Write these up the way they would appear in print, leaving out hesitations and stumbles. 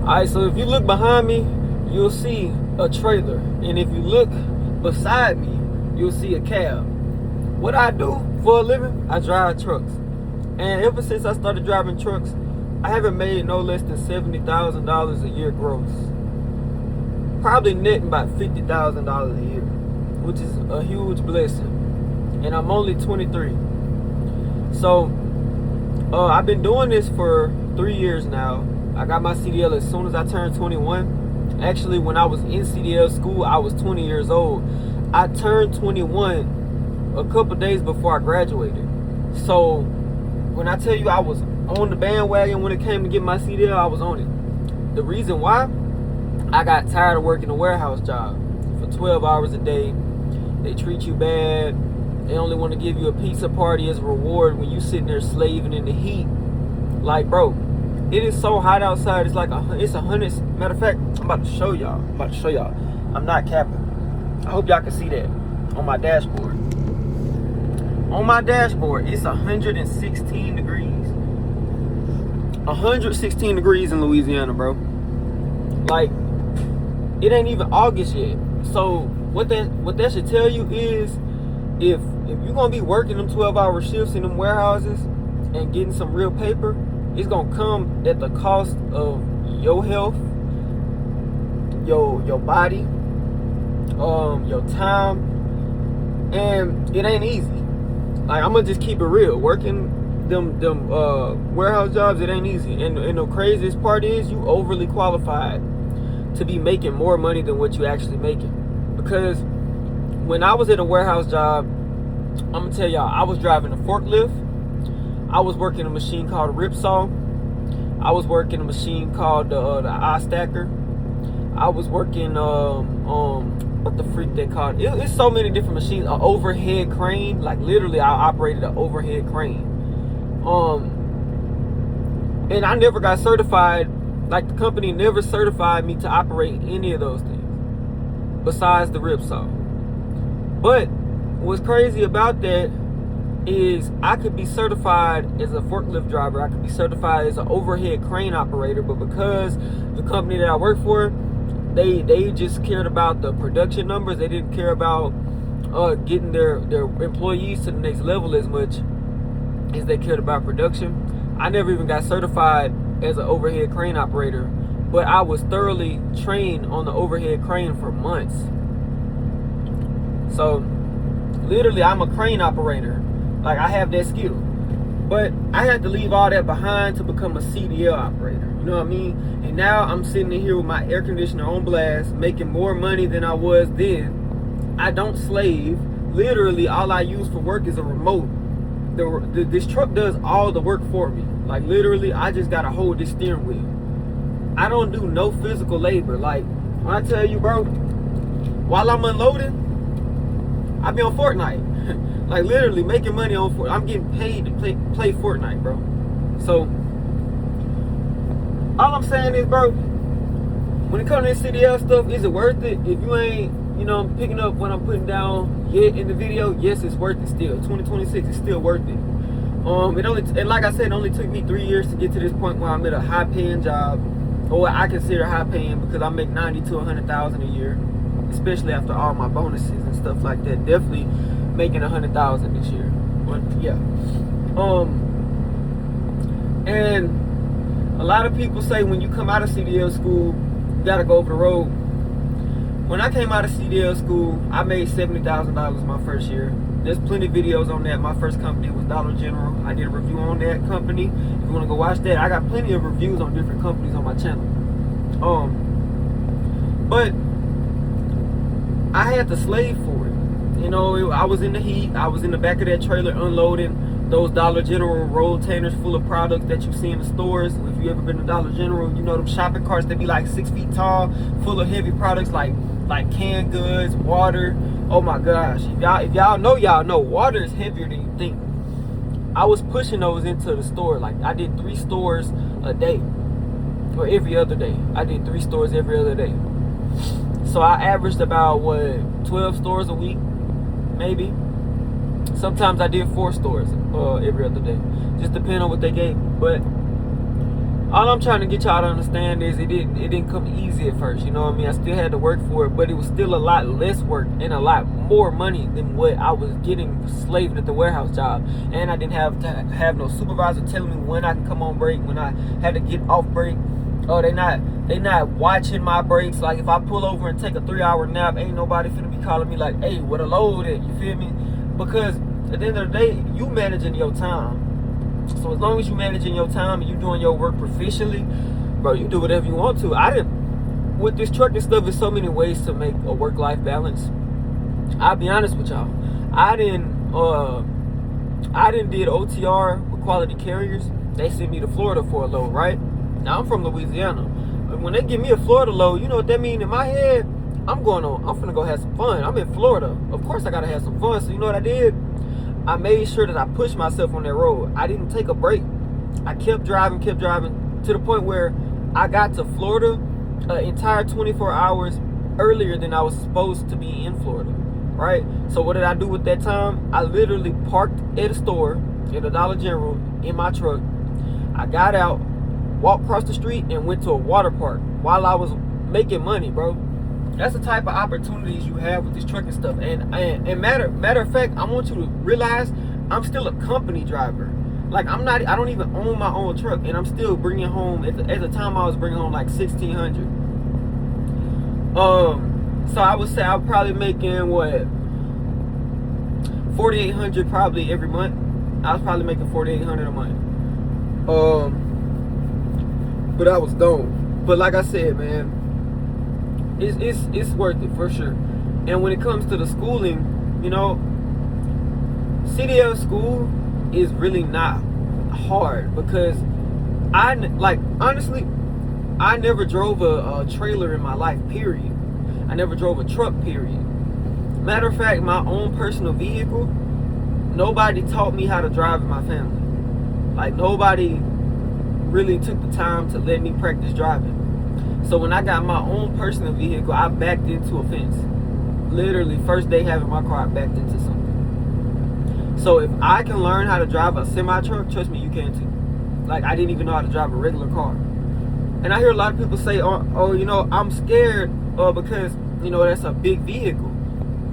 Alright, so if you look behind me, you'll see a trailer. And if you look beside me, you'll see a cab. What I do for a living, I drive trucks. And ever since I started driving trucks, I haven't made no less than $70,000 a year gross. Probably netting about $50,000 a year, which is a huge blessing. And I'm only 23. So I've been doing this for 3 years now. I got my CDL as soon as I turned 21. Actually, when I was in CDL school, I was 20 years old. I turned 21 a couple days before I graduated. So when I tell you I was on the bandwagon when it came to get my CDL, I was on it. The reason why, I got tired of working a warehouse job for 12 hours a day. They treat you bad. They only want to give you a pizza party as a reward when you sitting there slaving in the heat. Like, bro, it is so hot outside. It's like it's 100. Matter of fact, I'm about to show y'all. I'm not capping. I hope y'all can see that on my dashboard. On my dashboard, it's 116 degrees. 116 degrees in Louisiana, bro. Like, it ain't even August yet. So what that should tell you is, if you're gonna be working them 12-hour shifts in them warehouses and getting some real paper, it's gonna come at the cost of your health, your body, your time, and it ain't easy. Like, I'm gonna just keep it real. Working them warehouse jobs, it ain't easy. And the craziest part is, you overly qualified to be making more money than what you actually making. Because when I was at a warehouse job, I'm gonna tell y'all, I was driving a forklift. I was working a machine called a rip saw. I was working a machine called the eye stacker. I was working what the freak they called it. It's so many different machines. An overhead crane. Like, literally, I operated an overhead crane. And I never got certified. Like, the company never certified me to operate any of those things besides the rip saw. But what's crazy about that is, I could be certified as a forklift driver. I could be certified as an overhead crane operator. But because the company that I work for, they just cared about the production numbers. They didn't care about getting their employees to the next level as much as they cared about production. I never even got certified as an overhead crane operator, but I was thoroughly trained on the overhead crane for months. So literally, I'm a crane operator. Like, I have that skill. But I had to leave all that behind to become a CDL operator. You know what I mean? And now I'm sitting in here with my air conditioner on blast, making more money than I was then. I don't slave. Literally, all I use for work is a remote. This truck does all the work for me. Like, literally, I just gotta hold this steering wheel. I don't do no physical labor. Like, when I tell you, bro, while I'm unloading, I be on Fortnite. Like, literally making money on Fortnite. I'm getting paid to play Fortnite, bro. So all I'm saying is, bro, when it comes to this CDL stuff, is it worth it? If you ain't, picking up what I'm putting down yet in the video, yes, it's worth it still. 2026 is still worth it. And like I said, it only took me 3 years to get to this point where I'm at a high-paying job, or what I consider high-paying, because I make $90,000 to $100,000 a year, especially after all my bonuses and stuff like that. Definitely making $100,000 this year. But yeah. And a lot of people say when you come out of CDL school, you gotta go over the road. When I came out of CDL school, I made $70,000 my first year. There's plenty of videos on that. My first company was Dollar General. I did a review on that company. If you want to go watch that, I got plenty of reviews on different companies on my channel. But I had to slave for it. I was in the heat. I was in the back of that trailer unloading those Dollar General rolltainers full of products that you see in the stores. If you ever been to Dollar General, you know them shopping carts that be like 6 feet tall, full of heavy products like canned goods, water. Oh my gosh, if y'all know, water is heavier than you think. I was pushing those into the store. Like, I did 3 stores a day, or every other day. I did 3 stores every other day. So I averaged about 12 stores a week, maybe. Sometimes I did 4 stores every other day, just depending on what they gave me. But All I'm trying to get y'all to understand is it didn't come easy at first. You know what I mean? I still had to work for it, but it was still a lot less work and a lot more money than what I was getting slaved at the warehouse job. And I didn't have to have no supervisor telling me when I can come on break, when I had to get off break. Oh, they not watching my breaks. Like if I pull over and take a 3-hour nap, ain't nobody finna be calling me like, hey, where the load at? You feel me? Because at the end of the day, you managing your time. So as long as you managing your time and you doing your work proficiently, bro, you do whatever you want to. With this trucking stuff, there's so many ways to make a work-life balance. I'll be honest with y'all. I didn't did OTR with Quality Carriers. They sent me to Florida for a load, right? Now I'm from Louisiana. And when they give me a Florida load, you know what that mean in my head? I'm finna go have some fun. I'm in Florida. Of course I gotta have some fun. So you know what I did? I made sure that I pushed myself on that road. I didn't take a break. I kept driving to the point where I got to Florida an entire 24 hours earlier than I was supposed to be in Florida, right? So what did I do with that time? I literally parked at a store, at a Dollar General, in my truck. I got out, walked across the street, and went to a water park while I was making money, bro. That's the type of opportunities you have with this trucking stuff. And matter of fact, I want you to realize I'm still a company driver. Like I don't even own my own truck, and I'm still bringing home. At the time, I was bringing home like $1,600. So I would say I'm probably making what, $4,800 probably every month. I was probably making $4,800 a month. But I was gone. But like I said, man, it's worth it for sure. And when it comes to the schooling, you know, CDL school is really not hard because honestly, I never drove a trailer in my life, period. I never drove a truck, period. Matter of fact, my own personal vehicle, nobody taught me how to drive in my family. Like nobody really took the time to let me practice driving. So when I got my own personal vehicle, I backed into a fence. Literally, first day having my car, I backed into something. So if I can learn how to drive a semi-truck, trust me, you can too. Like, I didn't even know how to drive a regular car. And I hear a lot of people say, oh, you know, I'm scared because, you know, that's a big vehicle.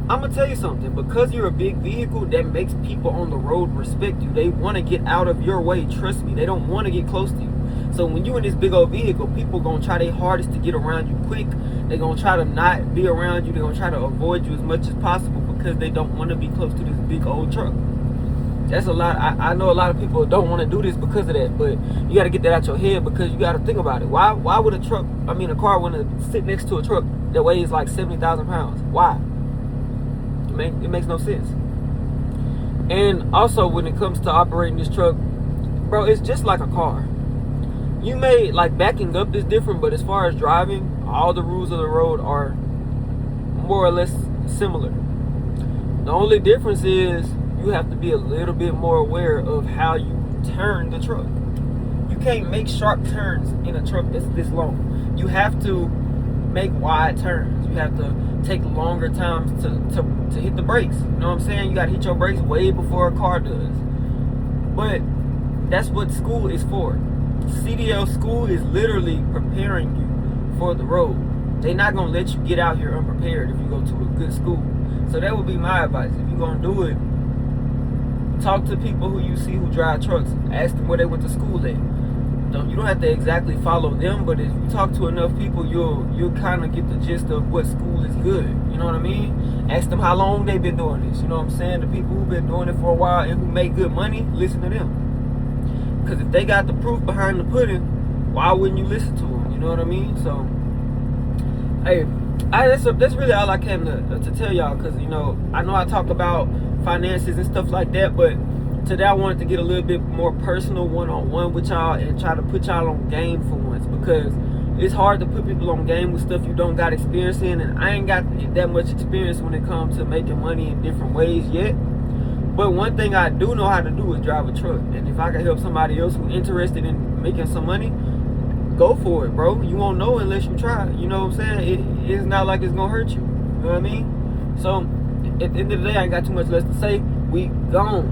I'm going to tell you something. Because you're a big vehicle, that makes people on the road respect you. They want to get out of your way, trust me. They don't want to get close to you. So when you in this big old vehicle, people going to try their hardest to get around you quick. They're going to try to not be around you. They're going to try to avoid you as much as possible because they don't want to be close to this big old truck. That's a lot. I know a lot of people don't want to do this because of that, but you got to get that out your head because you got to think about it. Why would a car want to sit next to a truck that weighs like 70,000 pounds? Why? It makes no sense. And also when it comes to operating this truck, bro, it's just like a car. You may, like, backing up is different, but as far as driving, all the rules of the road are more or less similar. The only difference is you have to be a little bit more aware of how you turn the truck. You can't make sharp turns in a truck that's this long. You have to make wide turns. You have to take longer times to hit the brakes. You know what I'm saying? You got to hit your brakes way before a car does. But that's what school is for. CDL school is literally preparing you for the road. They're not going to let you get out here unprepared if you go to a good school. So that would be my advice. If you're going to do it, talk to people who you see who drive trucks. Ask them where they went to school at. You don't have to exactly follow them, but if you talk to enough people, you'll kind of get the gist of what school is good. You know what I mean? Ask them how long they've been doing this. You know what I'm saying? The people who've been doing it for a while and who make good money, listen to them. Because if they got the proof behind the pudding, why wouldn't you listen to them? You know what I mean? So, hey, that's really all I came to tell y'all. Because, you know I talk about finances and stuff like that, but today I wanted to get a little bit more personal one-on-one with y'all and try to put y'all on game for once. Because it's hard to put people on game with stuff you don't got experience in. And I ain't got that much experience when it comes to making money in different ways yet. But one thing I do know how to do is drive a truck. And if I can help somebody else who's interested in making some money, go for it, bro. You won't know unless you try. You know what I'm saying? It's not like it's going to hurt you. You know what I mean? So, at the end of the day, I ain't got too much less to say. We gone.